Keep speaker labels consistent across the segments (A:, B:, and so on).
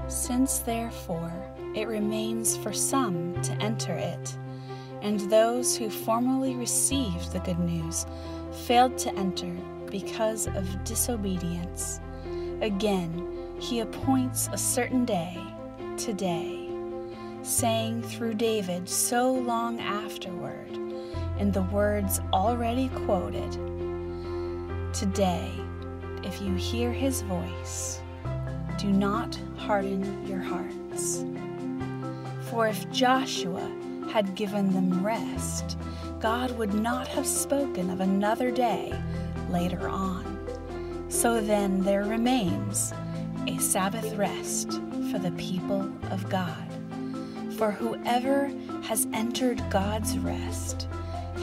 A: Since therefore it remains for some to enter it, and those who formerly received the good news failed to enter because of disobedience, again he appoints a certain day, today, saying through David so long afterward, in the words already quoted, "Today, if you hear his voice, do not harden your hearts." For if Joshua had given them rest, God would not have spoken of another day later on. So then there remains a Sabbath rest for the people of God. For whoever has entered God's rest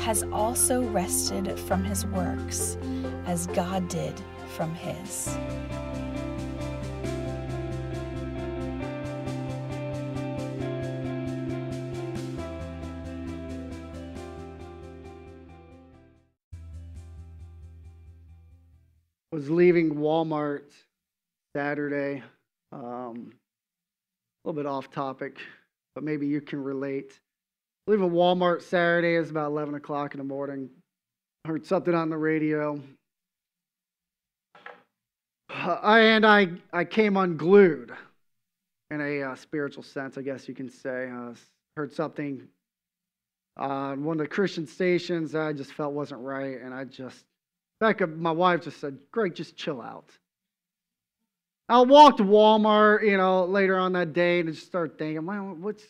A: has also rested from his works, as God did from his.
B: Was leaving Walmart Saturday, a little bit off topic, but maybe you can relate. Leaving Walmart Saturday, is about 11 o'clock in the morning. Heard something on the radio. I came unglued in a spiritual sense, I guess you can say. Heard something on one of the Christian stations that I just felt wasn't right, and my wife just said, "Greg, just chill out." I walked to Walmart, later on that day, and just started thinking, "Man, what?"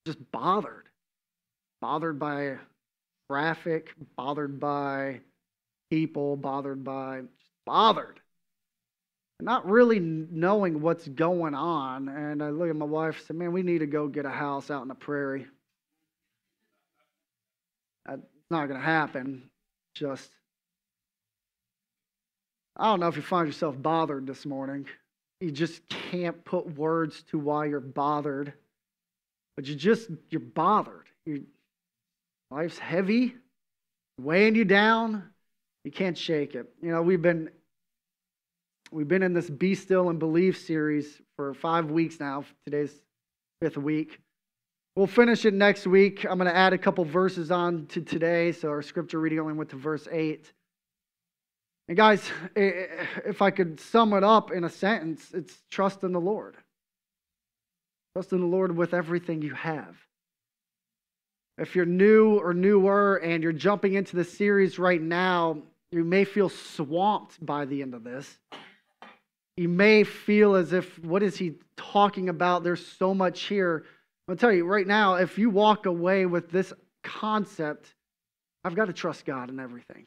B: Just bothered by traffic, bothered by people, bothered, not really knowing what's going on. And I look at my wife and said, "Man, we need to go get a house out in the prairie." It's not going to happen. I don't know if you find yourself bothered this morning. You just can't put words to why you're bothered. But you're bothered. Life's heavy, weighing you down. You can't shake it. We've been in this Be Still and Believe series for 5 weeks now. Today's 5th week. We'll finish it next week. I'm going to add a couple verses on to today, so our scripture reading only went to verse 8. And guys, if I could sum it up in a sentence, it's trust in the Lord. Trust in the Lord with everything you have. If you're new or newer and you're jumping into the series right now, you may feel swamped by the end of this. You may feel as if, what is he talking about? There's so much here. I'll tell you right now, if you walk away with this concept, I've got to trust God in everything.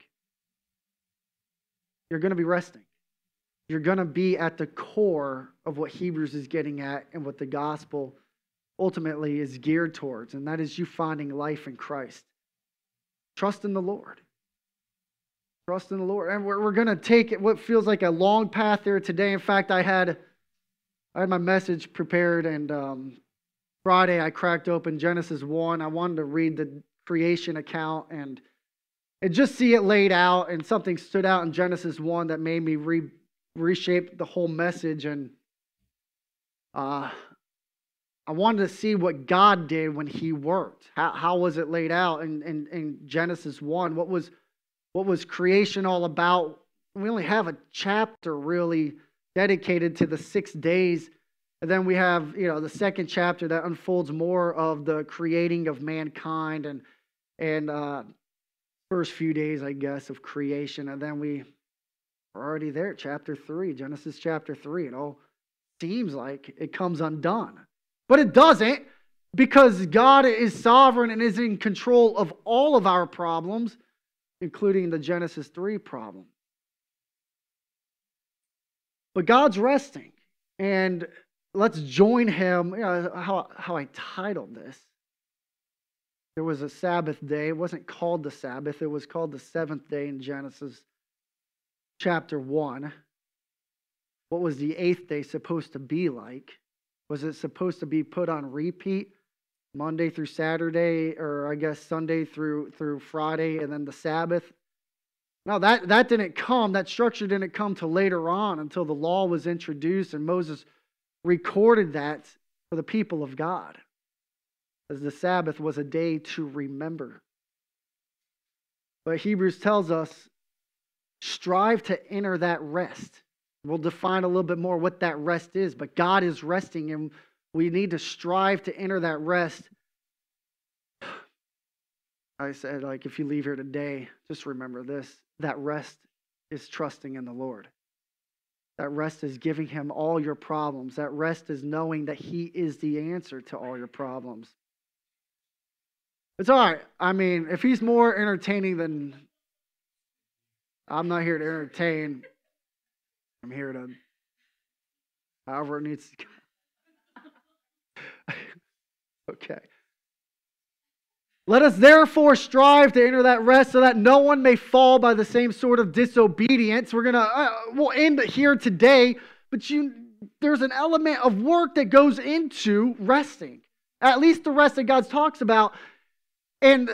B: You're going to be resting. You're going to be at the core of what Hebrews is getting at and what the gospel ultimately is geared towards, and that is you finding life in Christ. Trust in the Lord. Trust in the Lord. And we're going to take it, what feels like a long path there today. In fact, I had my message prepared, and Friday I cracked open Genesis 1. I wanted to read the creation account and just see it laid out, and something stood out in Genesis 1 that made me reshape the whole message. And I wanted to see what God did when he worked. How was it laid out in Genesis 1? What was creation all about? We only have a chapter really dedicated to the 6 days. And then we have, the second chapter that unfolds more of the creating of mankind and first few days, I guess, of creation. And then we're already there, chapter 3, Genesis chapter 3. It all seems like it comes undone. But it doesn't, because God is sovereign and is in control of all of our problems, including the Genesis 3 problem. But God's resting. And let's join him. How I titled this. There was a Sabbath day. It wasn't called the Sabbath. It was called the 7th day in Genesis chapter 1. What was the 8th day supposed to be like? Was it supposed to be put on repeat Monday through Saturday, or I guess Sunday through Friday, and then the Sabbath Now that didn't come, that structure didn't come till later on, until the law was introduced and Moses recorded that for the people of God, as the Sabbath was a day to remember. But Hebrews tells us, strive to enter that rest. We'll define a little bit more what that rest is, but God is resting and we need to strive to enter that rest. I said, like, if you leave here today, just remember this. That rest is trusting in the Lord. That rest is giving Him all your problems. That rest is knowing that He is the answer to all your problems. It's all right. I mean, if He's more entertaining than... I'm not here to entertain. I'm here to... however it needs to go. Okay. Let us therefore strive to enter that rest so that no one may fall by the same sort of disobedience. We'll end here today, but there's an element of work that goes into resting. At least the rest that God talks about. And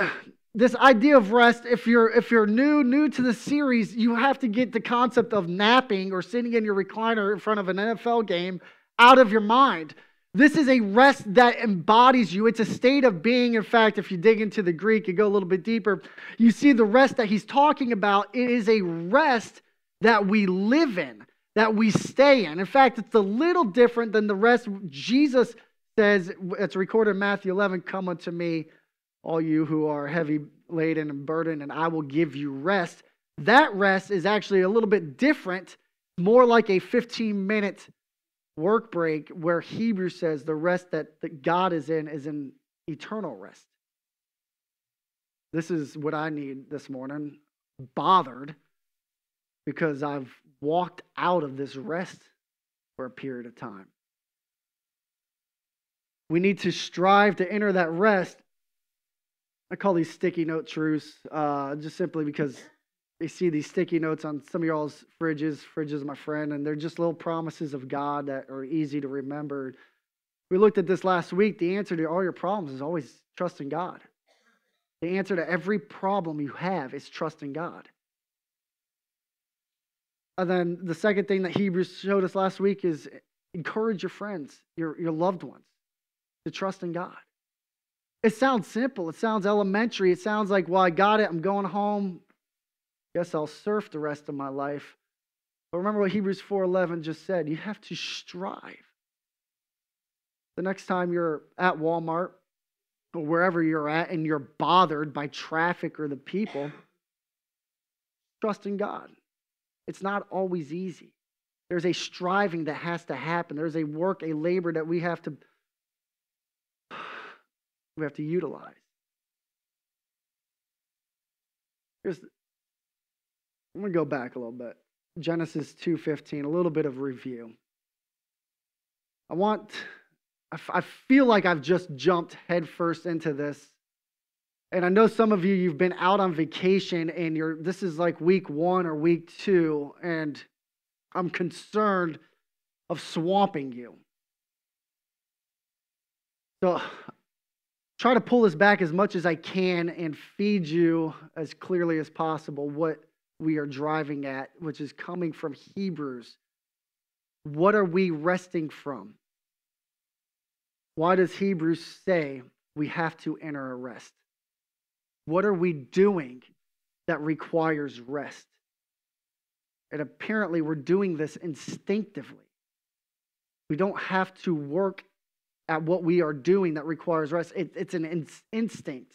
B: this idea of rest, if you're new to the series, you have to get the concept of napping or sitting in your recliner in front of an NFL game out of your mind. This is a rest that embodies you. It's a state of being. In fact, if you dig into the Greek, you go a little bit deeper, you see the rest that he's talking about. It is a rest that we live in, that we stay in. In fact, it's a little different than the rest Jesus says. It's recorded in Matthew 11, "Come unto me, all you who are heavy laden and burdened, and I will give you rest." That rest is actually a little bit different, more like a 15-minute work break, where Hebrews says the rest that God is in eternal rest. This is what I need this morning. Bothered because I've walked out of this rest for a period of time. We need to strive to enter that rest. I call these sticky note truths, just simply because they see these sticky notes on some of y'all's fridges. Fridge is my friend, and they're just little promises of God that are easy to remember. We looked at this last week. The answer to all your problems is always trusting God. The answer to every problem you have is trusting God. And then the second thing that Hebrews showed us last week is encourage your friends, your loved ones, to trust in God. It sounds simple. It sounds elementary. It sounds like, well, I got it. I'm going home. Guess I'll surf the rest of my life. But remember what Hebrews 4:11 just said. You have to strive. The next time you're at Walmart or wherever you're at and you're bothered by traffic or the people, trust in God. It's not always easy. There's a striving that has to happen. There's a work, a labor that we have to utilize. I'm going to go back a little bit. Genesis 2:15, a little bit of review. I feel like I've just jumped headfirst into this. And I know some of you've been out on vacation and this is like week 1 or week 2, and I'm concerned of swamping you. So try to pull this back as much as I can and feed you as clearly as possible what we are driving at, which is coming from Hebrews. What are we resting from? Why does Hebrews say we have to enter a rest? What are we doing that requires rest? And apparently we're doing this instinctively. We don't have to work at what we are doing that requires rest. It's an instinct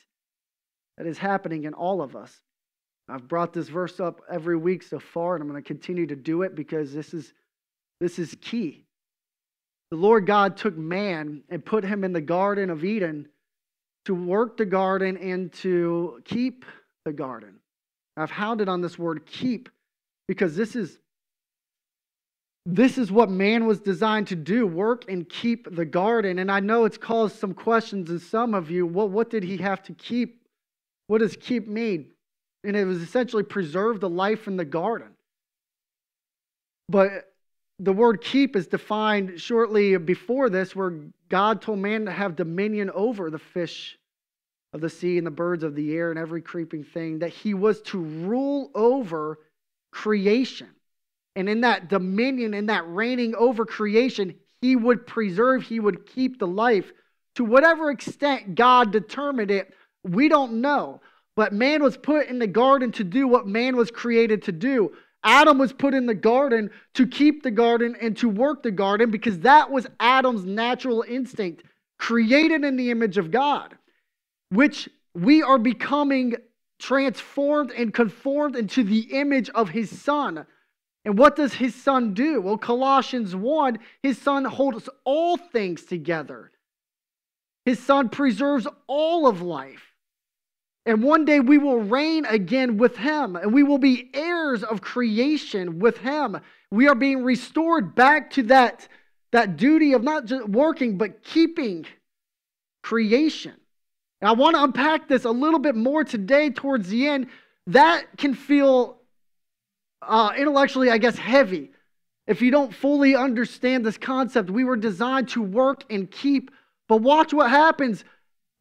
B: that is happening in all of us. I've brought this verse up every week so far, and I'm going to continue to do it because this is key. The Lord God took man and put him in the Garden of Eden to work the garden and to keep the garden. I've hounded on this word keep because this is what man was designed to do, work and keep the garden. And I know it's caused some questions in some of you. Well, what did he have to keep? What does keep mean? And it was essentially preserve the life in the garden. But the word keep is defined shortly before this, where God told man to have dominion over the fish of the sea and the birds of the air and every creeping thing, that he was to rule over creation. And in that dominion, in that reigning over creation, he would preserve, he would keep the life. To whatever extent God determined it, we don't know. But man was put in the garden to do what man was created to do. Adam was put in the garden to keep the garden and to work the garden because that was Adam's natural instinct, created in the image of God, which we are becoming transformed and conformed into the image of his Son. And what does his Son do? Well, Colossians 1, his Son holds all things together. His Son preserves all of life. And one day we will reign again with him, and we will be heirs of creation with him. We are being restored back to that duty of not just working, but keeping creation. And I want to unpack this a little bit more today towards the end. That can feel intellectually, I guess, heavy. If you don't fully understand this concept, we were designed to work and keep. But watch what happens.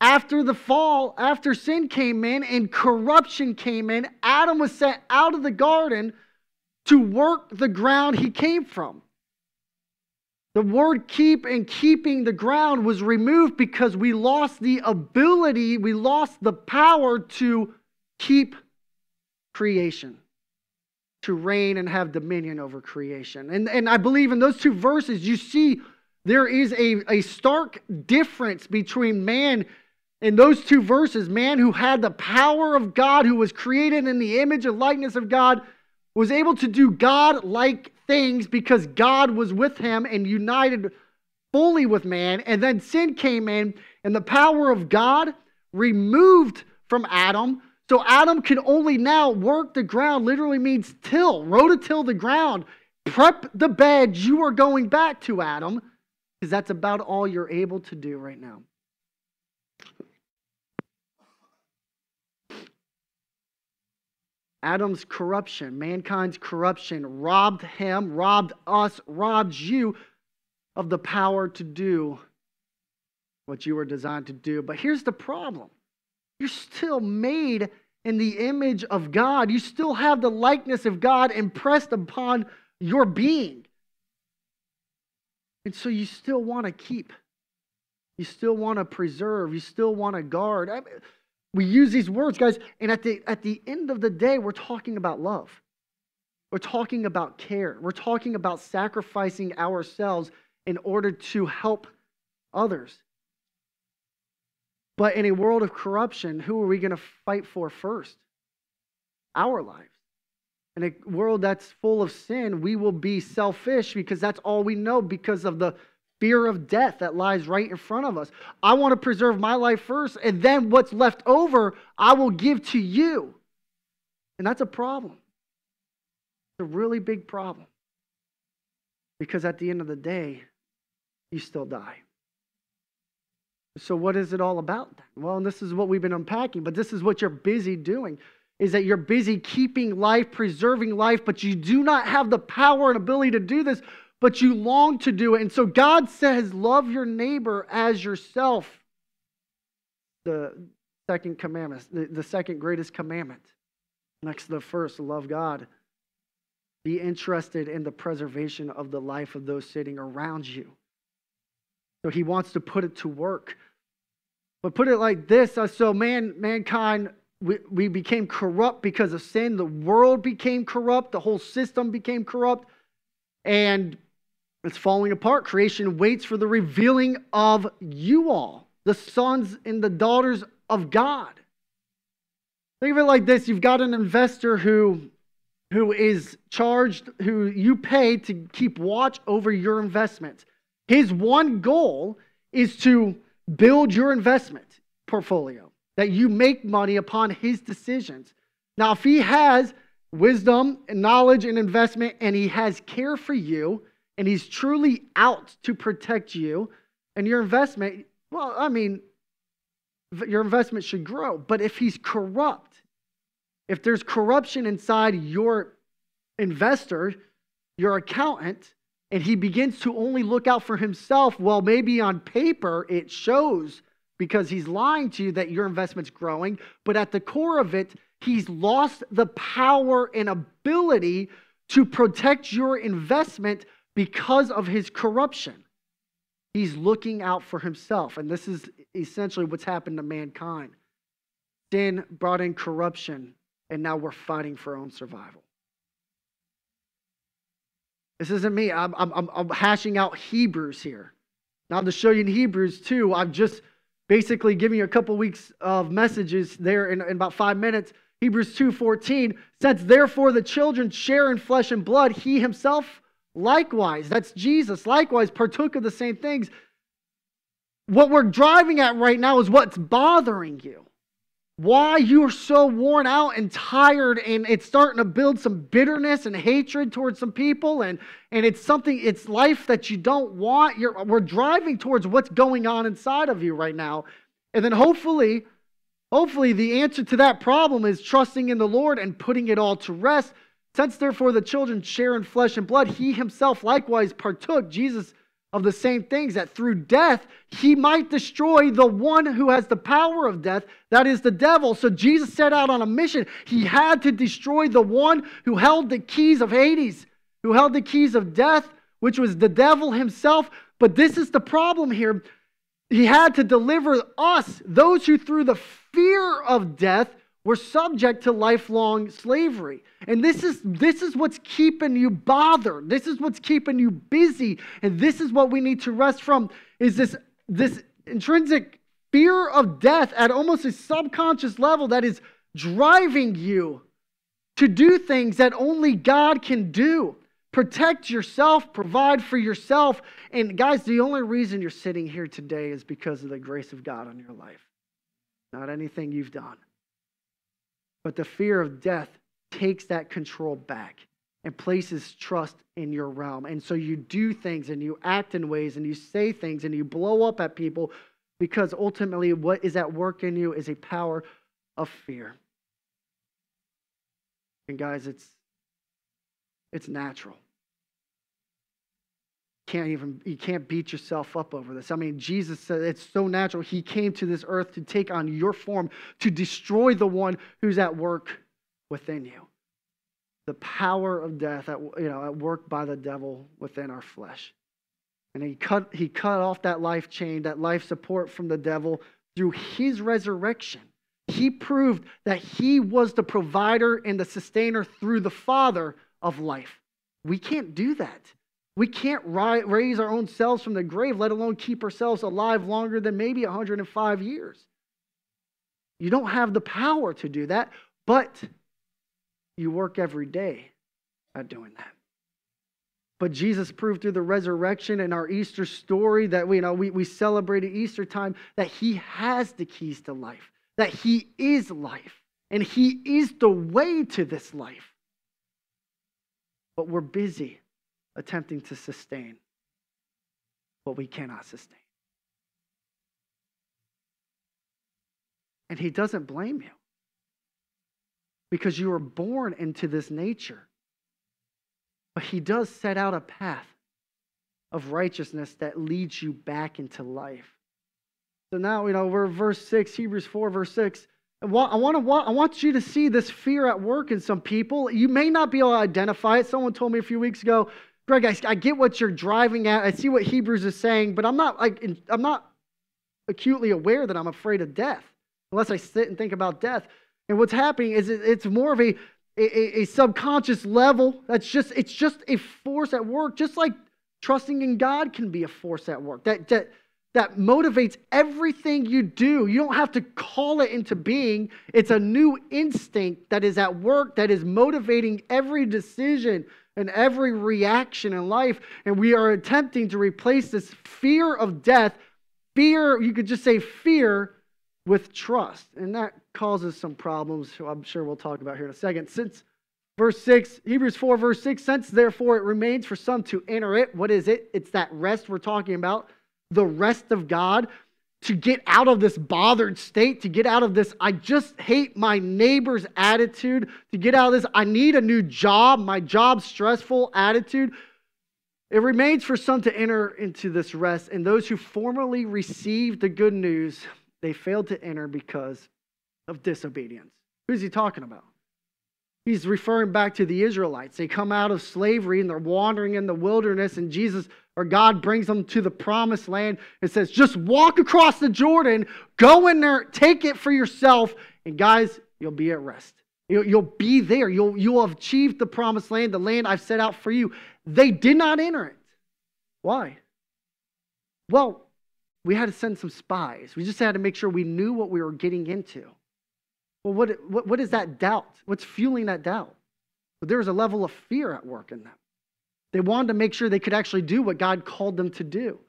B: After the fall, after sin came in and corruption came in, Adam was sent out of the garden to work the ground he came from. The word keep and keeping the ground was removed because we lost the ability, we lost the power to keep creation, to reign and have dominion over creation. And I believe in those two verses, you see there is a stark difference between man. In those two verses, man who had the power of God, who was created in the image and likeness of God, was able to do God-like things because God was with him and united fully with man. And then sin came in, and the power of God removed from Adam. So Adam could only now work the ground, literally means till, rototill the ground, prep the bed you are going back to, Adam, because that's about all you're able to do right now. Adam's corruption, mankind's corruption, robbed him, robbed us, robbed you of the power to do what you were designed to do. But here's the problem. You're still made in the image of God. You still have the likeness of God impressed upon your being. And so you still want to keep. You still want to preserve. You still want to guard. We use these words, guys, and at the end of the day, we're talking about love. We're talking about care. We're talking about sacrificing ourselves in order to help others. But in a world of corruption, who are we going to fight for first? Our lives. In a world that's full of sin, we will be selfish because that's all we know because of the fear of death that lies right in front of us. I want to preserve my life first, and then what's left over, I will give to you. And that's a problem. It's a really big problem. Because at the end of the day, you still die. So what is it all about then? Well, and this is what we've been unpacking, but this is what you're busy doing, is that you're busy keeping life, preserving life, but you do not have the power and ability to do this, but you long to do it. And so God says, love your neighbor as yourself. The second commandment, the second greatest commandment. Next to the first, love God. Be interested in the preservation of the life of those sitting around you. So he wants to put it to work. But put it like this, so mankind, we became corrupt because of sin. The world became corrupt. The whole system became corrupt. And it's falling apart. Creation waits for the revealing of you all, the sons and the daughters of God. Think of it like this. You've got an investor who is charged, who you pay to keep watch over your investments. His one goal is to build your investment portfolio, that you make money upon his decisions. Now, if he has wisdom and knowledge and investment, and he has care for you, and he's truly out to protect you and your investment, well, I mean, your investment should grow. But if he's corrupt, if there's corruption inside your investor, your accountant, and he begins to only look out for himself, well, maybe on paper it shows because he's lying to you that your investment's growing, but at the core of it, he's lost the power and ability to protect your investment because of his corruption. He's looking out for himself, and this is essentially what's happened to mankind. Sin brought in corruption, and now we're fighting for our own survival. This isn't me. I'm hashing out Hebrews here. Now to show you in Hebrews 2, I've just basically given you a couple weeks of messages there in about 5 minutes. Hebrews 2:14, since therefore the children share in flesh and blood, he himself likewise, that's Jesus, likewise partook of the same things. What we're driving at right now is what's bothering you. Why you're so worn out and tired, and it's starting to build some bitterness and hatred towards some people, and it's life that you don't want. We're driving towards what's going on inside of you right now. And then hopefully the answer to that problem is trusting in the Lord and putting it all to rest. Since therefore the children share in flesh and blood, he himself likewise partook, Jesus, of the same things, that through death he might destroy the one who has the power of death, that is the devil. So Jesus set out on a mission. He had to destroy the one who held the keys of Hades, who held the keys of death, which was the devil himself. But this is the problem here. He had to deliver us, those who through the fear of death were subject to lifelong slavery. And this is what's keeping you bothered. This is what's keeping you busy. And this is what we need to rest from, is this intrinsic fear of death at almost a subconscious level that is driving you to do things that only God can do. Protect yourself, provide for yourself. And guys, the only reason you're sitting here today is because of the grace of God on your life. Not anything you've done. But the fear of death takes that control back and places trust in your realm. And so you do things and you act in ways and you say things and you blow up at people because ultimately what is at work in you is a power of fear. And guys, it's natural. You can't beat yourself up over this. I mean, Jesus said it's so natural. He came to this earth to take on your form, to destroy the one who's at work within you. The power of death at work by the devil within our flesh. And he cut off that life chain, that life support from the devil through his resurrection. He proved that he was the provider and the sustainer through the Father of life. We can't do that. We can't raise our own selves from the grave, let alone keep ourselves alive longer than maybe 105 years. You don't have the power to do that, but you work every day at doing that. But Jesus proved through the resurrection and our Easter story that we celebrate at Easter time that he has the keys to life, that he is life, and he is the way to this life. But we're busy attempting to sustain what we cannot sustain. And he doesn't blame you because you were born into this nature. But he does set out a path of righteousness that leads you back into life. So now, we're verse 6, Hebrews 4, verse 6. I want you to see this fear at work in some people. You may not be able to identify it. Someone told me a few weeks ago, Greg, I get what you're driving at. I see what Hebrews is saying, but I'm not acutely aware that I'm afraid of death unless I sit and think about death. And what's happening is it's more of a subconscious level. It's just a force at work, just like trusting in God can be a force at work. That motivates everything you do. You don't have to call it into being. It's a new instinct that is at work, that is motivating every decision and every reaction in life. And we are attempting to replace this fear of death, you could just say fear, with trust. And that causes some problems, I'm sure we'll talk about here in a second. Since verse 6, Hebrews 4, verse 6, since therefore it remains for some to enter it. What is it? It's that rest we're talking about. The rest of God, to get out of this bothered state, to get out of this I just hate my neighbor's attitude, to get out of this I need a new job, my job's stressful attitude. It remains for some to enter into this rest, and those who formerly received the good news they failed to enter because of disobedience. Who's he talking about? He's referring back to the Israelites. They come out of slavery and they're wandering in the wilderness, and Jesus or God brings them to the promised land and says, just walk across the Jordan, go in there, take it for yourself, and guys, you'll be at rest. You'll be there. You'll have achieved the promised land, the land I've set out for you. They did not enter it. Why? Well, we had to send some spies. We just had to make sure we knew what we were getting into. Well, what is that doubt? What's fueling that doubt? Well, there was a level of fear at work in them. They wanted to make sure they could actually do what God called them to do.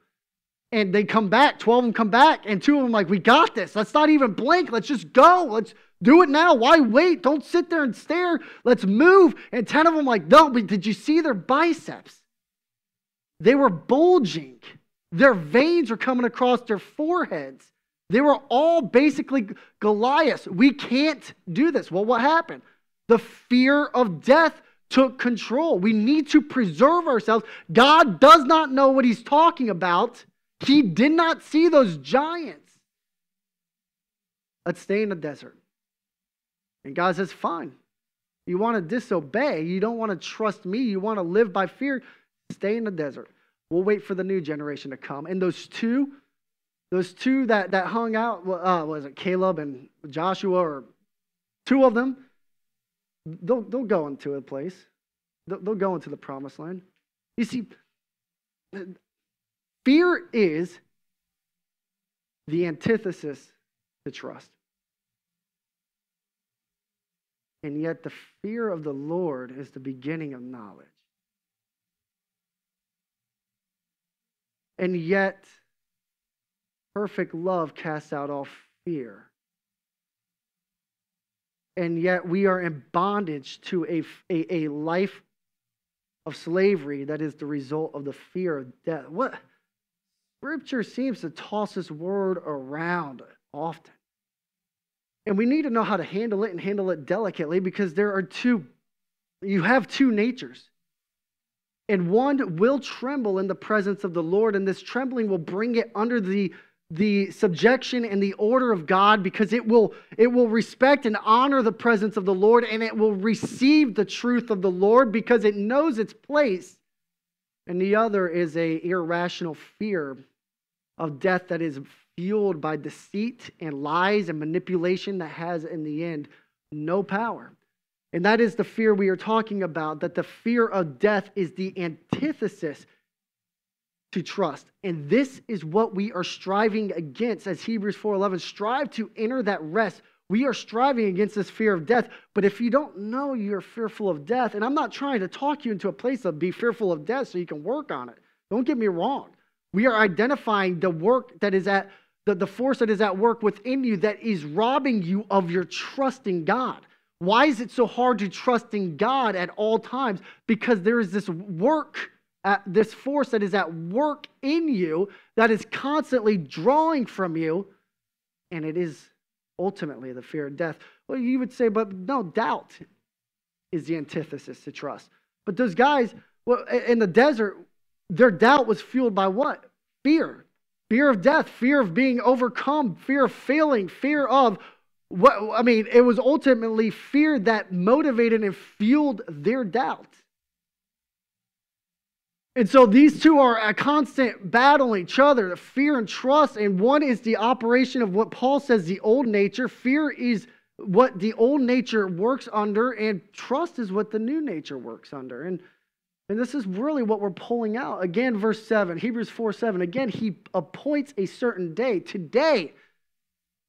B: And they come back, 12 of them come back, and 2 of them like, we got this. Let's not even blink. Let's just go. Let's do it now. Why wait? Don't sit there and stare. Let's move. And 10 of them like, no, but did you see their biceps? They were bulging. Their veins were coming across their foreheads. They were all basically Goliaths. We can't do this. Well, what happened? The fear of death took control. We need to preserve ourselves. God does not know what he's talking about. He did not see those giants. Let's stay in the desert. And God says, fine. You want to disobey. You don't want to trust me. You want to live by fear. Stay in the desert. We'll wait for the new generation to come. And those two that hung out, was it Caleb and Joshua, or 2 of them, they'll go into a place. They'll go into the promised land. You see, fear is the antithesis to trust. And yet the fear of the Lord is the beginning of knowledge. And yet perfect love casts out all fear. And yet we are in bondage to a life of slavery that is the result of the fear of death. What Scripture seems to toss this word around often. And we need to know how to handle it and handle it delicately, because you have 2 natures. And one will tremble in the presence of the Lord, and this trembling will bring it under the subjection and the order of God, because it will respect and honor the presence of the Lord, and it will receive the truth of the Lord because it knows its place. And the other is an irrational fear of death that is fueled by deceit and lies and manipulation that has, in the end, no power. And that is the fear we are talking about, that the fear of death is the antithesis to trust. And this is what we are striving against, as Hebrews 4:11, strive to enter that rest. We are striving against this fear of death. But if you don't know you're fearful of death, and I'm not trying to talk you into a place of be fearful of death so you can work on it. Don't get me wrong. We are identifying the work that is at, the force that is at work within you that is robbing you of your trust in God. Why is it so hard to trust in God at all times? Because there is this this force that is at work in you that is constantly drawing from you, and it is ultimately the fear of death. Well, you would say, but no, doubt is the antithesis to trust. But those guys, in the desert, their doubt was fueled by what? Fear. Fear of death, fear of being overcome, fear of failing, fear of it was ultimately fear that motivated and fueled their doubt. And so these 2 are a constant battle each other, the fear and trust. And one is the operation of what Paul says, the old nature. Fear is what the old nature works under, and trust is what the new nature works under. And this is really what we're pulling out. Again, verse 7, Hebrews 4:7. Again, he appoints a certain day.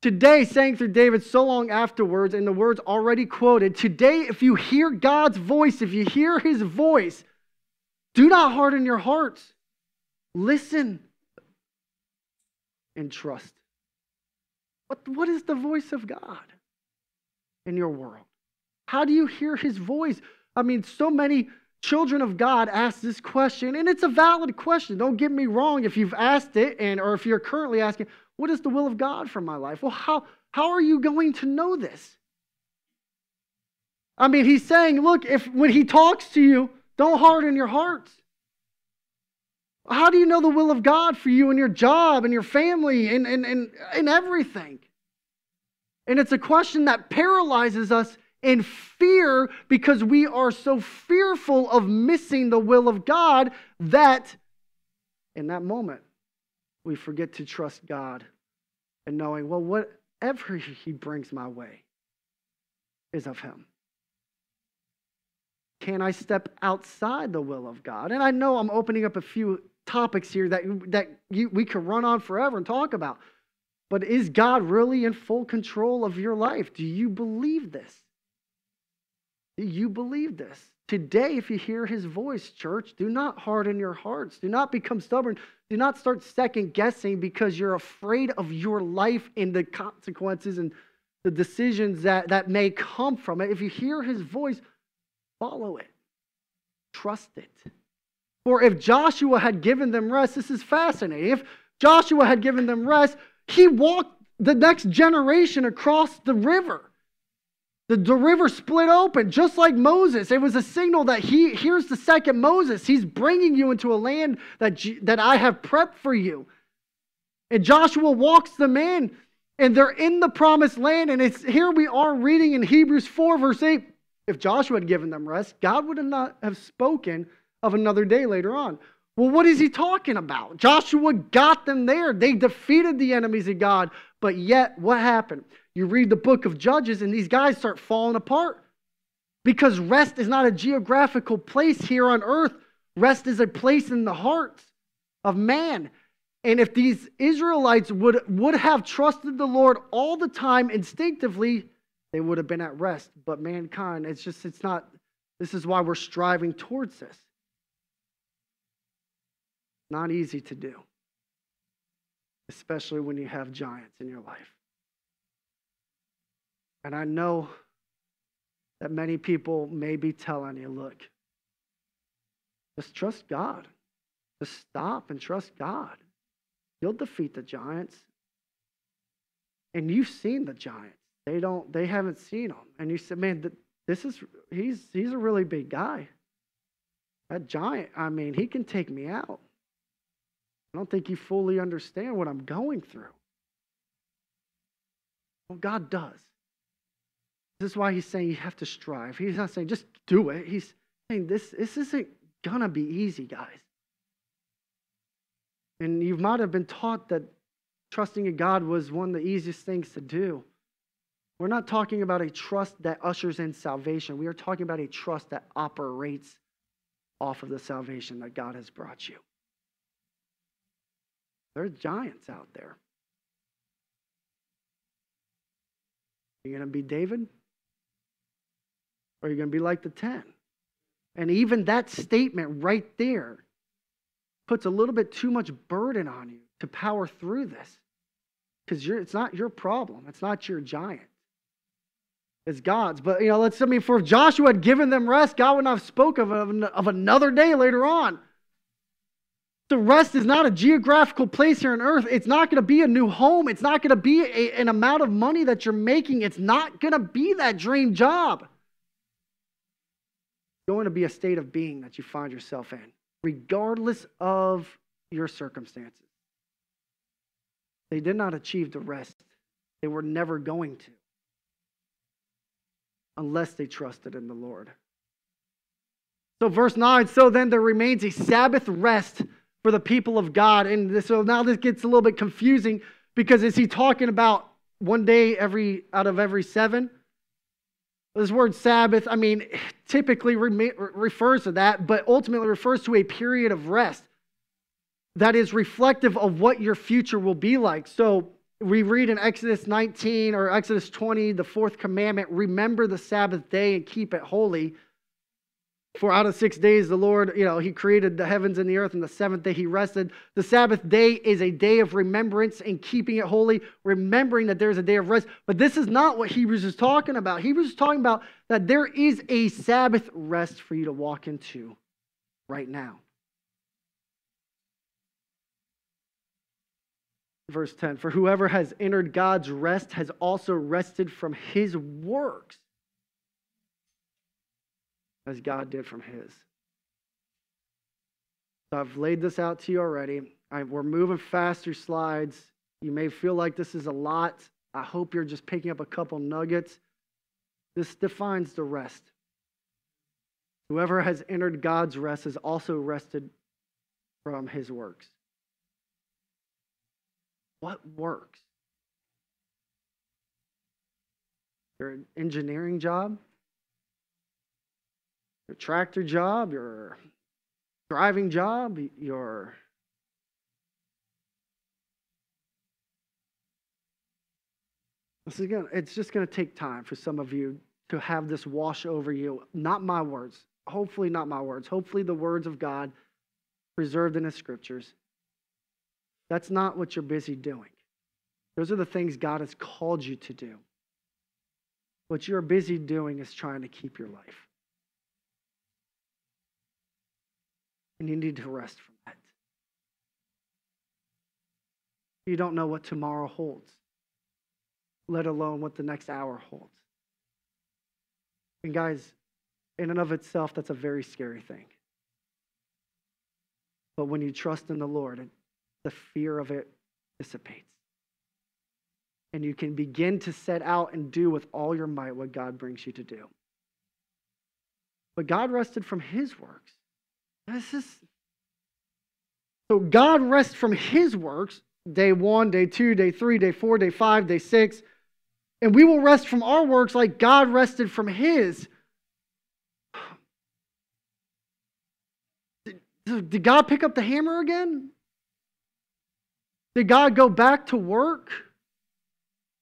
B: Today, saying through David so long afterwards, in the words already quoted, today, if you hear God's voice, if you hear his voice, do not harden your hearts. Listen and trust. What is the voice of God in your world? How do you hear his voice? So many children of God ask this question, and it's a valid question. Don't get me wrong if you've asked it, or if you're currently asking, what is the will of God for my life? Well, how are you going to know this? He's saying, look, when he talks to you, don't harden your hearts. How do you know the will of God for you and your job and your family and everything? And it's a question that paralyzes us in fear because we are so fearful of missing the will of God that in that moment we forget to trust God and knowing, well, whatever He brings my way is of Him. Can I step outside the will of God? And I know I'm opening up a few topics here that we could run on forever and talk about. But is God really in full control of your life? Do you believe this? Do you believe this? Today, if you hear His voice, church, do not harden your hearts. Do not become stubborn. Do not start second guessing because you're afraid of your life and the consequences and the decisions that may come from it. If you hear His voice, follow it. Trust it. For if Joshua had given them rest, this is fascinating. If Joshua had given them rest, he walked the next generation across the river. The river split open, just like Moses. It was a signal that here's the second Moses. He's bringing you into a land that I have prepped for you. And Joshua walks them in, and they're in the promised land. And here we are reading in Hebrews 4, verse 8. If Joshua had given them rest, God would not have spoken of another day later on. Well, what is he talking about? Joshua got them there. They defeated the enemies of God. But yet, what happened? You read the book of Judges, and these guys start falling apart. Because rest is not a geographical place here on earth. Rest is a place in the heart of man. And if these Israelites would have trusted the Lord all the time instinctively, they would have been at rest. But mankind, it's not. This is why we're striving towards this. Not easy to do, especially when you have giants in your life. And I know that many people may be telling you, look, just trust God. Just stop and trust God. You'll defeat the giants. And you've seen the giants. They haven't seen them. And you said, man, he's a really big guy. That giant, he can take me out. I don't think you fully understand what I'm going through. Well, God does. This is why He's saying you have to strive. He's not saying just do it. He's saying this isn't going to be easy, guys. And you might have been taught that trusting in God was one of the easiest things to do. We're not talking about a trust that ushers in salvation. We are talking about a trust that operates off of the salvation that God has brought you. There's giants out there. Are you going to be David? Or are you going to be like the 10? And even that statement right there puts a little bit too much burden on you to power through this. Because it's not your problem. It's not your giant. It's God's. But, for if Joshua had given them rest, God would not have spoken of another day later on. The rest is not a geographical place here on earth. It's not going to be a new home. It's not going to be an amount of money that you're making. It's not going to be that dream job. It's going to be a state of being that you find yourself in, regardless of your circumstances. They did not achieve the rest. They were never going to, unless they trusted in the Lord. So verse 9, so then there remains a Sabbath rest for the people of God. And so now this gets a little bit confusing because is he talking about one day out of every 7? This word Sabbath, typically refers to that, but ultimately refers to a period of rest that is reflective of what your future will be like. So we read in Exodus 19 or Exodus 20, the 4th commandment, remember the Sabbath day and keep it holy. For out of 6 days, the Lord, He created the heavens and the earth, and the 7th day He rested. The Sabbath day is a day of remembrance and keeping it holy, remembering that there's a day of rest. But this is not what Hebrews is talking about. Hebrews is talking about that there is a Sabbath rest for you to walk into right now. Verse 10, for whoever has entered God's rest has also rested from his works, as God did from His. So I've laid this out to you already. We're moving fast through slides. You may feel like this is a lot. I hope you're just picking up a couple nuggets. This defines the rest. Whoever has entered God's rest has also rested from his works. What works? Your engineering job? Your tractor job? Your driving job? It's just going to take time for some of you to have this wash over you. Not my words. Hopefully not my words. Hopefully the words of God preserved in his scriptures. That's not what you're busy doing. Those are the things God has called you to do. What you're busy doing is trying to keep your life. And you need to rest from that. You don't know what tomorrow holds, let alone what the next hour holds. And guys, in and of itself, that's a very scary thing. But when you trust in the Lord, the fear of it dissipates. And you can begin to set out and do with all your might what God brings you to do. But God rested from his works. So God rests from his works, day 1, day 2, day 3, day 4, day 5, day 6. And we will rest from our works like God rested from his. Did God pick up the hammer again? Did God go back to work?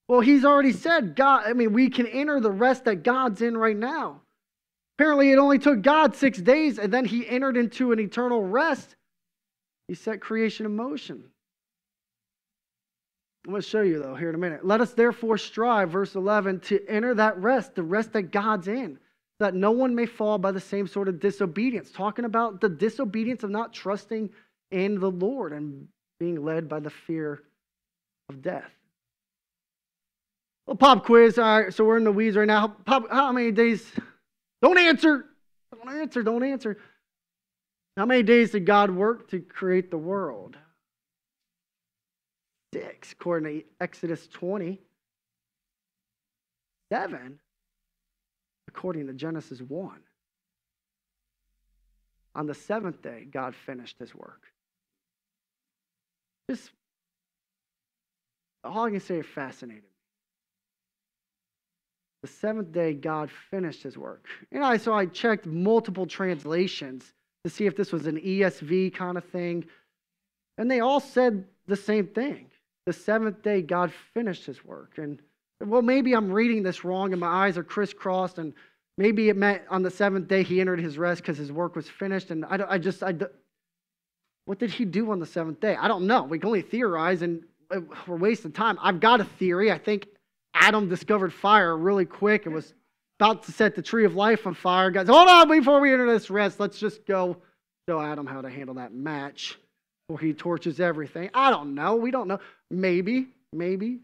B: Well, he's already said, we can enter the rest that God's in right now. Apparently, it only took God 6 days, and then he entered into an eternal rest. He set creation in motion. I'm going to show you, though, here in a minute. Let us therefore strive, verse 11, to enter that rest, the rest that God's in, that no one may fall by the same sort of disobedience. Talking about the disobedience of not trusting in the Lord and being led by the fear of death. Well, pop quiz. All right, so we're in the weeds right now. How many days? Don't answer. Don't answer. How many days did God work to create the world? 6, according to Exodus 20. 7, according to Genesis 1. On the 7th day, God finished his work. Just, all I can say is fascinating. The 7th day, God finished his work. So I checked multiple translations to see if this was an ESV kind of thing. And they all said the same thing. The 7th day, God finished his work. And, well, maybe I'm reading this wrong and my eyes are crisscrossed. And maybe it meant on the 7th day, he entered his rest because his work was finished. And what did he do on the 7th day? I don't know. We can only theorize and we're wasting time. I've got a theory. I think Adam discovered fire really quick and was about to set the tree of life on fire. Guys, hold on before we enter this rest. Let's just go show Adam how to handle that match before he torches everything. I don't know. We don't know. Maybe Satan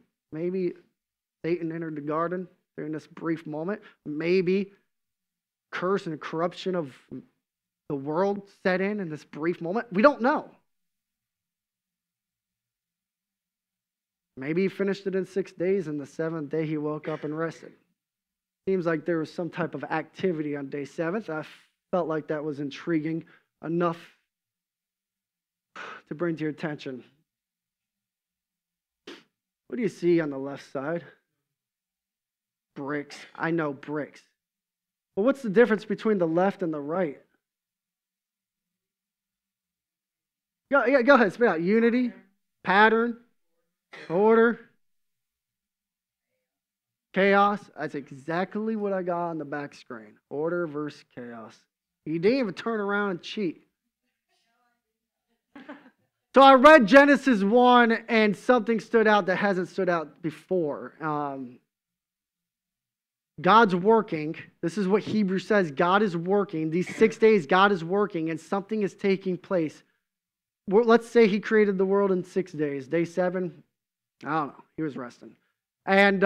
B: entered the garden during this brief moment. Maybe curse and corruption of the world set in this brief moment. We don't know. Maybe he finished it in 6 days, and the 7th day he woke up and rested. Seems like there was some type of activity on day 7th. I felt like that was intriguing enough to bring to your attention. What do you see on the left side? Bricks. I know, bricks. Well, what's the difference between the left and the right? Go ahead, spit out. Unity, pattern, order, chaos. That's exactly what I got on the back screen. Order versus chaos. You didn't even turn around and cheat. So I read Genesis 1 and something stood out that hasn't stood out before. God's working. This is what Hebrews says. God is working. These 6 days, God is working and something is taking place. Let's say he created the world in 6 days. Day 7, I don't know. He was resting. And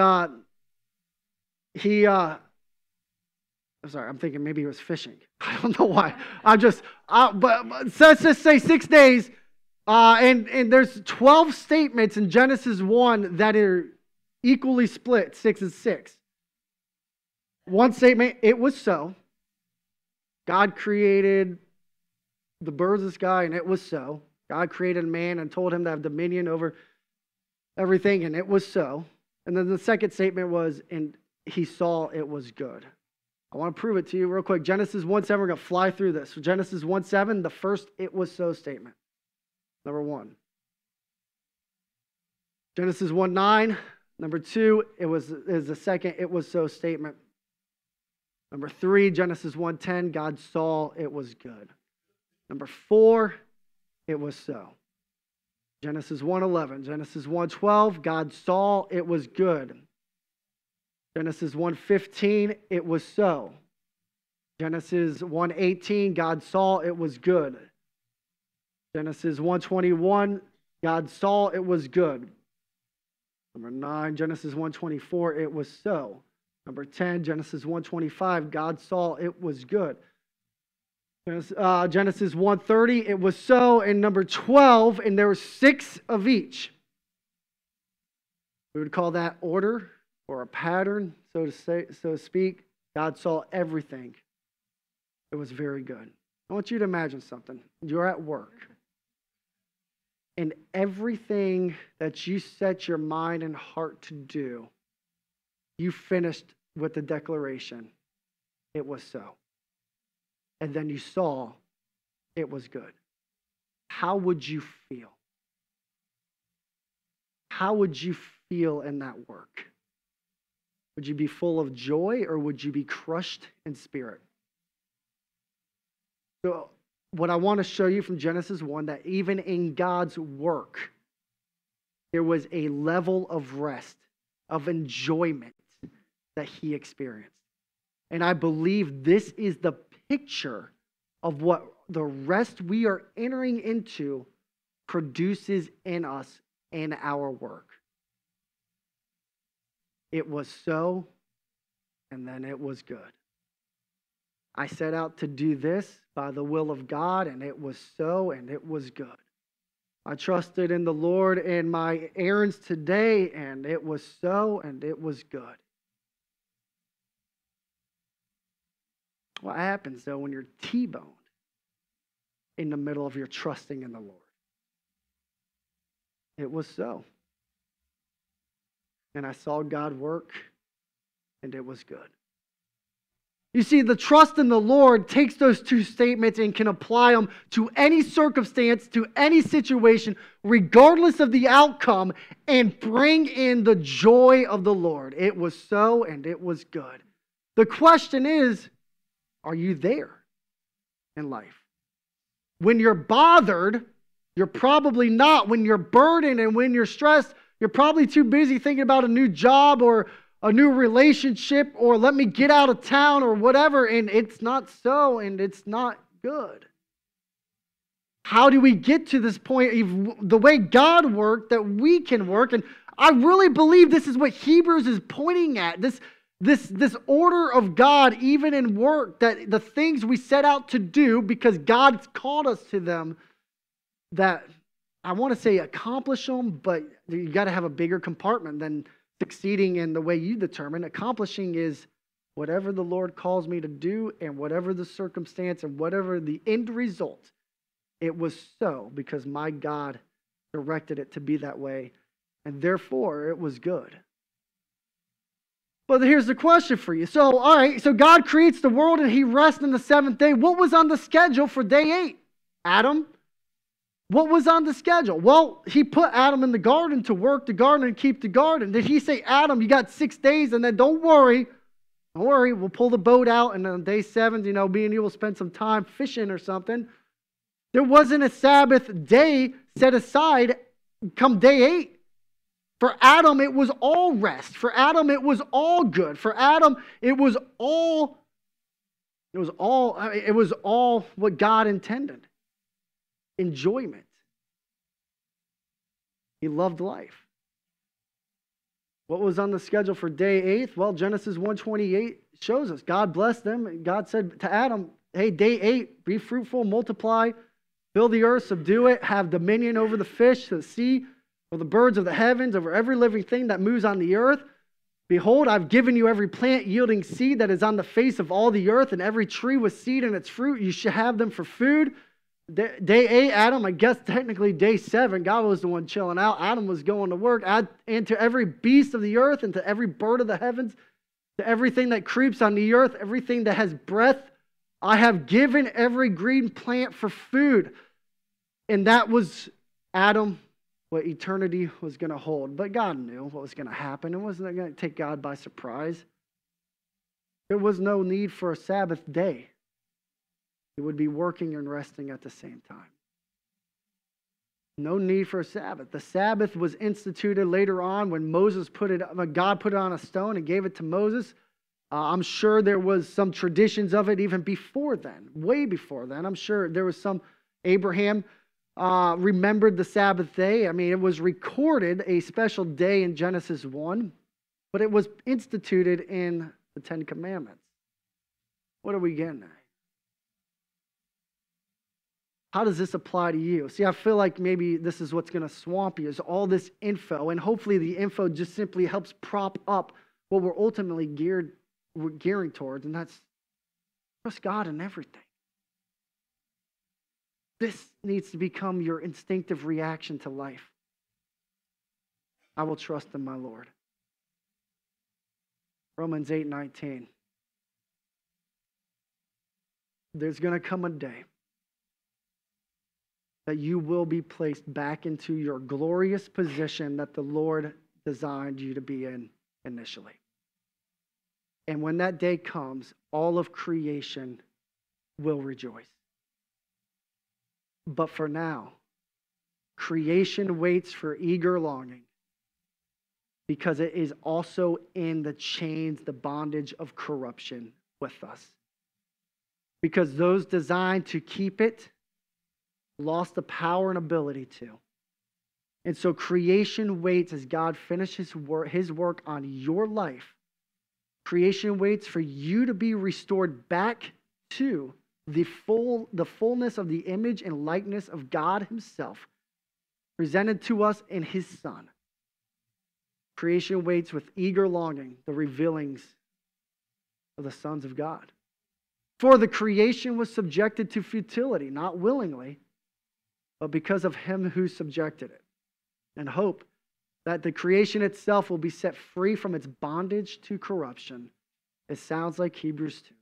B: sorry, I'm thinking maybe he was fishing. I don't know why. But let's just say 6 days. And there's 12 statements in Genesis 1 that are equally split, 6 and 6. One statement, it was so. God created the birds of the sky, and it was so. God created man and told him to have dominion over everything, and it was so. And then the second statement was, and he saw it was good. I want to prove it to you real quick. Genesis 1:7, we're going to fly through this. So Genesis 1:7, the first it was so statement. Number 1. Genesis 1:9, number 2, is the second it was so statement. Number 3, Genesis 1:10, God saw it was good. Number 4, it was so. Genesis 1:11, Genesis 1:12, God saw it was good. Genesis 1:15, it was so. Genesis 1:18, God saw it was good. Genesis 1:21, God saw it was good. Number 9, Genesis 1:24, it was so. Number 10, Genesis 1:25, God saw it was good. Genesis 1:30, it was so. And number 12, and there were 6 of each. We would call that order or a pattern, so to speak. God saw everything. It was very good. I want you to imagine something. You're at work, and everything that you set your mind and heart to do, you finished with the declaration, it was so. And then you saw it was good. How would you feel? How would you feel in that work? Would you be full of joy, or would you be crushed in spirit? So what I want to show you from Genesis 1, that even in God's work, there was a level of rest, of enjoyment that he experienced. And I believe this is the picture of what the rest we are entering into produces in us in our work. It was so, and then it was good. I set out to do this by the will of God, and it was so, and it was good. I trusted in the Lord in my errands today, and it was so, and it was good. What happens, though, when you're T-boned in the middle of your trusting in the Lord? It was so. And I saw God work, and it was good. You see, the trust in the Lord takes those 2 statements and can apply them to any circumstance, to any situation, regardless of the outcome, and bring in the joy of the Lord. It was so, and it was good. The question is, are you there in life? When you're bothered, you're probably not. When you're burdened and when you're stressed, you're probably too busy thinking about a new job or a new relationship, or let me get out of town or whatever, and it's not so, and it's not good. How do we get to this point, the way God worked, that we can work? And I really believe this is what Hebrews is pointing at, this order of God, even in work, that the things we set out to do because God's called us to them, that I want to say accomplish them, but you got to have a bigger compartment than succeeding in the way you determine. Accomplishing is whatever the Lord calls me to do, and whatever the circumstance and whatever the end result, it was so because my God directed it to be that way, and therefore it was good. But here's the question for you. So, all right, so God creates the world and he rests on the 7th day. What was on the schedule for day 8? Adam? What was on the schedule? Well, he put Adam in the garden to work the garden and keep the garden. Did he say, Adam, you got 6 days, and then don't worry, we'll pull the boat out, and on day 7, me and you will spend some time fishing or something? There wasn't a Sabbath day set aside come day 8. For Adam, it was all rest. For Adam, it was all good. For Adam, it was all what God intended. Enjoyment. He loved life. What was on the schedule for day 8? Well, Genesis 1:28 shows us. God blessed them. God said to Adam, hey, day 8, be fruitful, multiply, fill the earth, subdue it, have dominion over the fish, the sea, over the birds of the heavens, over every living thing that moves on the earth. Behold, I've given you every plant yielding seed that is on the face of all the earth, and every tree with seed in its fruit. You should have them for food. Day 8, Adam, I guess technically day 7, God was the one chilling out. Adam was going to work. And to every beast of the earth, and to every bird of the heavens, to everything that creeps on the earth, everything that has breath, I have given every green plant for food. And that was Adam, what eternity was going to hold. But God knew what was going to happen. It wasn't going to take God by surprise. There was no need for a Sabbath day. He would be working and resting at the same time. No need for a Sabbath. The Sabbath was instituted later on when God put it on a stone and gave it to Moses. I'm sure there was some traditions of it even before then, way before then. I'm sure there was some. Abraham remembered the Sabbath day. I mean, it was recorded a special day in Genesis 1, but it was instituted in the Ten Commandments. What are we getting at? How does this apply to you? See, I feel like maybe this is what's going to swamp you, is all this info, and hopefully the info just simply helps prop up what we're ultimately gearing towards, and that's trust God in everything. This needs to become your instinctive reaction to life. I will trust in my Lord. Romans 8:19. There's going to come a day that you will be placed back into your glorious position that the Lord designed you to be in initially. And when that day comes, all of creation will rejoice. But for now, creation waits for eager longing because it is also in the chains, the bondage of corruption with us. Because those designed to keep it lost the power and ability to. And so creation waits as God finishes his work on your life. Creation waits for you to be restored back to the fullness of the image and likeness of God himself, presented to us in his Son. Creation waits with eager longing the revealings of the sons of God. For the creation was subjected to futility, not willingly, but because of him who subjected it, and hope that the creation itself will be set free from its bondage to corruption. It sounds like Hebrews 2.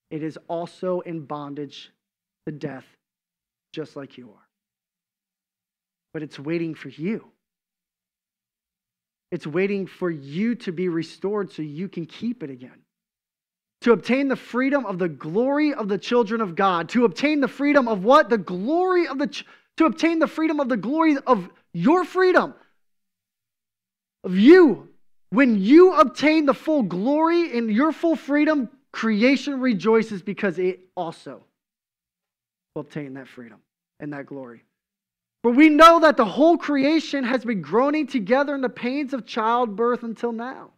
B: It is also in bondage to death, just like you are. But it's waiting for you. It's waiting for you to be restored so you can keep it again. To obtain the freedom of the glory of the children of God. To obtain the freedom of what? The glory of to obtain the freedom of the glory of your freedom. Of you. When you obtain the full glory and your full freedom, creation rejoices because it also will obtain that freedom and that glory. For we know that the whole creation has been groaning together in the pains of childbirth until now.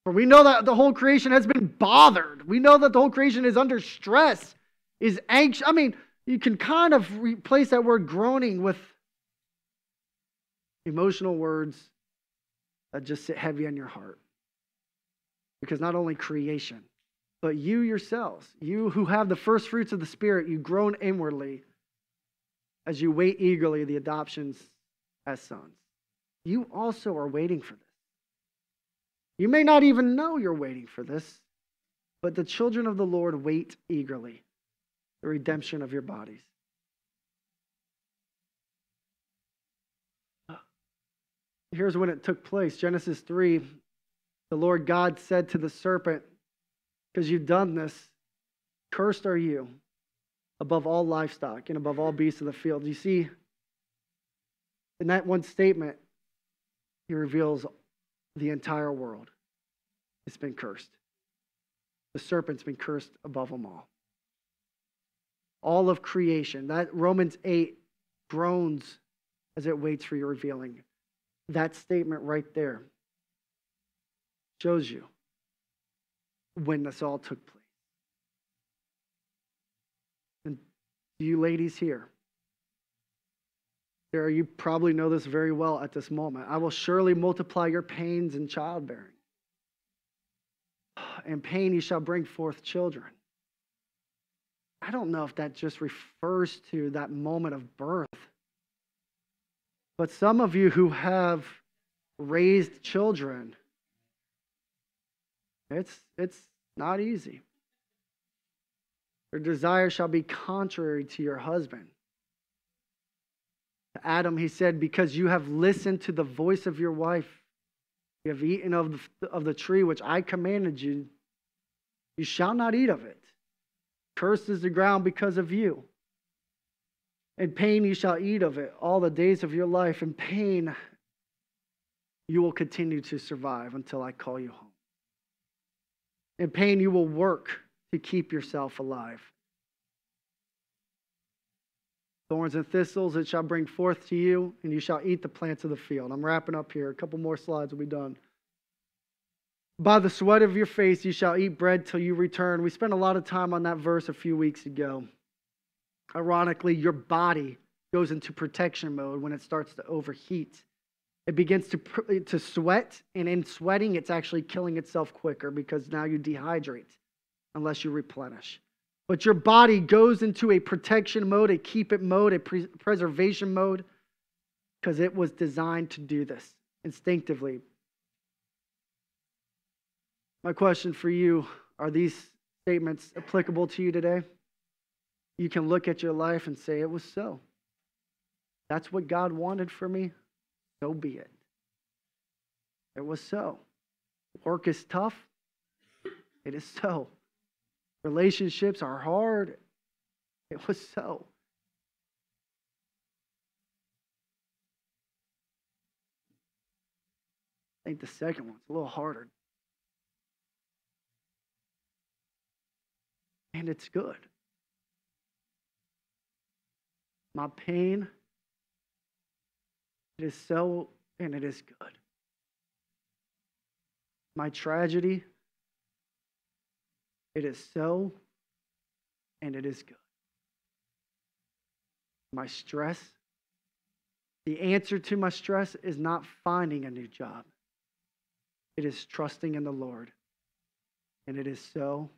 B: For we know that the whole creation has been bothered. We know that the whole creation is under stress, is anxious. I mean, you can kind of replace that word groaning with emotional words that just sit heavy on your heart. Because not only creation, but you yourselves, you who have the first fruits of the Spirit, you groan inwardly as you wait eagerly the adoptions as sons. You also are waiting for this. You may not even know you're waiting for this, but the children of the Lord wait eagerly the redemption of your bodies. Here's when it took place. Genesis 3, the Lord God said to the serpent, because you've done this, cursed are you above all livestock and above all beasts of the field. You see, in that one statement, he reveals the entire world. It's been cursed. The serpent's been cursed above them all. All of creation. That Romans 8 groans as it waits for your revealing. That statement right there shows you when this all took place. And you ladies here, Sarah, you probably know this very well at this moment. I will surely multiply your pains in childbearing. In pain you shall bring forth children. I don't know if that just refers to that moment of birth. But some of you who have raised children, it's not easy. Your desire shall be contrary to your husband. To Adam, he said, because you have listened to the voice of your wife, you have eaten of the tree which I commanded you, you shall not eat of it. Cursed is the ground because of you. In pain you shall eat of it all the days of your life. In pain you will continue to survive until I call you home. In pain you will work to keep yourself alive. Thorns and thistles it shall bring forth to you, and you shall eat the plants of the field. I'm wrapping up here. A couple more slides will be done. By the sweat of your face you shall eat bread till you return. We spent a lot of time on that verse a few weeks ago. Ironically, your body goes into protection mode when it starts to overheat. It begins to sweat, and in sweating, it's actually killing itself quicker because now you dehydrate unless you replenish. But your body goes into a protection mode, a keep it mode, a preservation mode, because it was designed to do this instinctively. My question for you, are these statements applicable to you today? You can look at your life and say, it was so. That's what God wanted for me. So be it. It was so. Work is tough. It is so. Relationships are hard. It was so. I think the second one's a little harder. And it's good. My pain, it is so, and it is good. My tragedy, it is so, and it is good. My stress, the answer to my stress is not finding a new job. It is trusting in the Lord. And it is so,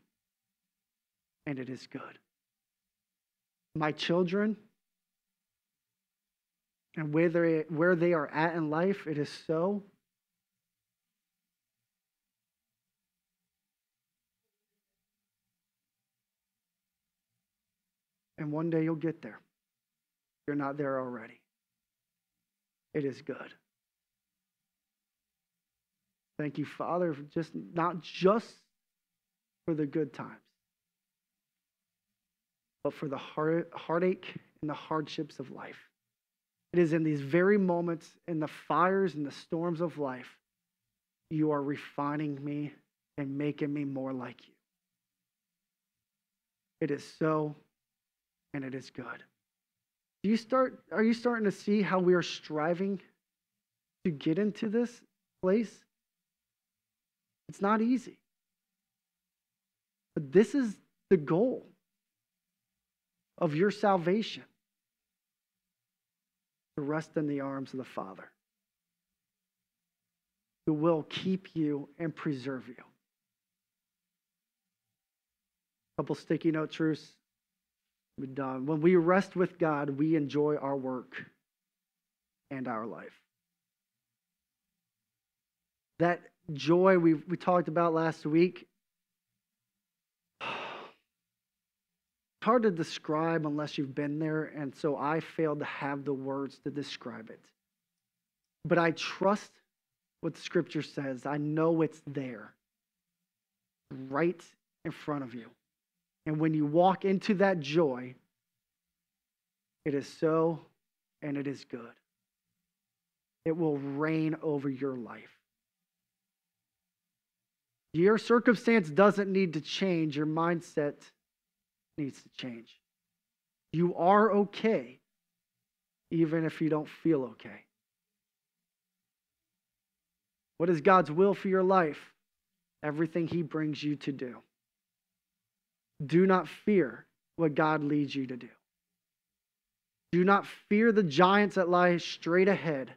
B: and it is good. My children, and where they are at in life, it is so. And one day you'll get there. You're not there already. It is good. Thank you, Father, not just for the good times, but for the heartache and the hardships of life. It is in these very moments, in the fires and the storms of life, you are refining me and making me more like you. It is so, and it is good. Are you starting to see how we are striving to get into this place? It's not easy. But this is the goal of your salvation. To rest in the arms of the Father, who will keep you and preserve you. A couple sticky note truths. We're done. When we rest with God, we enjoy our work and our life. That joy we talked about last week, it's hard to describe unless you've been there, and so I failed to have the words to describe it. But I trust what the Scripture says. I know it's there, right in front of you. And when you walk into that joy, it is so, and it is good. It will reign over your life. Your circumstance doesn't need to change. Your mindset needs to change. You are okay, even if you don't feel okay. What is God's will for your life? Everything he brings you to do. Do not fear what God leads you to do. Do not fear the giants that lie straight ahead.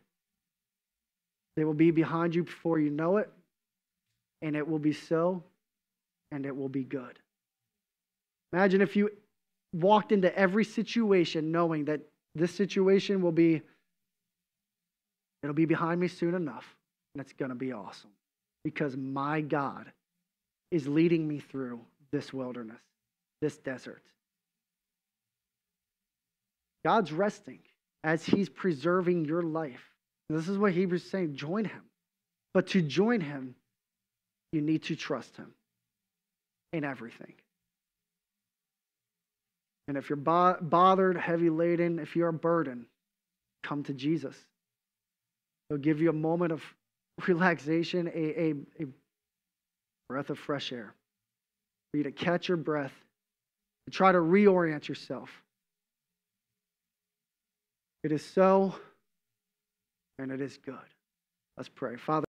B: They will be behind you before you know it, and it will be so, and it will be good. Imagine if you walked into every situation knowing that this situation it'll be behind me soon enough, and it's going to be awesome because my God is leading me through this wilderness, this desert. God's resting as he's preserving your life. This is what Hebrews is saying, join him. But to join him, you need to trust him in everything. And if you're bothered, heavy laden, if you're a burden, come to Jesus. He'll give you a moment of relaxation, a breath of fresh air for you to catch your breath and try to reorient yourself. It is so, and it is good. Let's pray. Father,